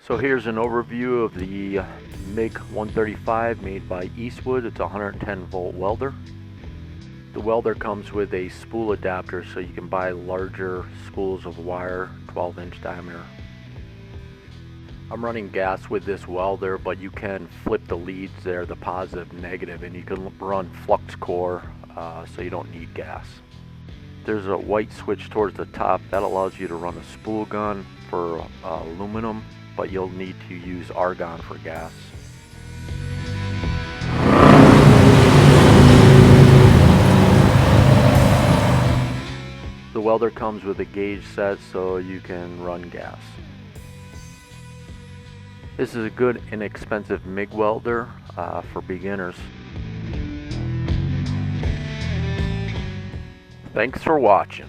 So here's an overview of the MIG 135 made by Eastwood. It's a 110 volt welder. The welder comes with a spool adapter, so you can buy larger spools of wire, 12-inch diameter. I'm running gas with this welder, but you can flip the leads there, the positive, negative, and you can run Fluxcore, so you don't need gas. There's a white switch towards the top that allows you to run a spool gun for aluminum, but you'll need to use Argon for gas. The welder comes with a gauge set so you can run gas. This is a good inexpensive MIG welder for beginners. Thanks for watching.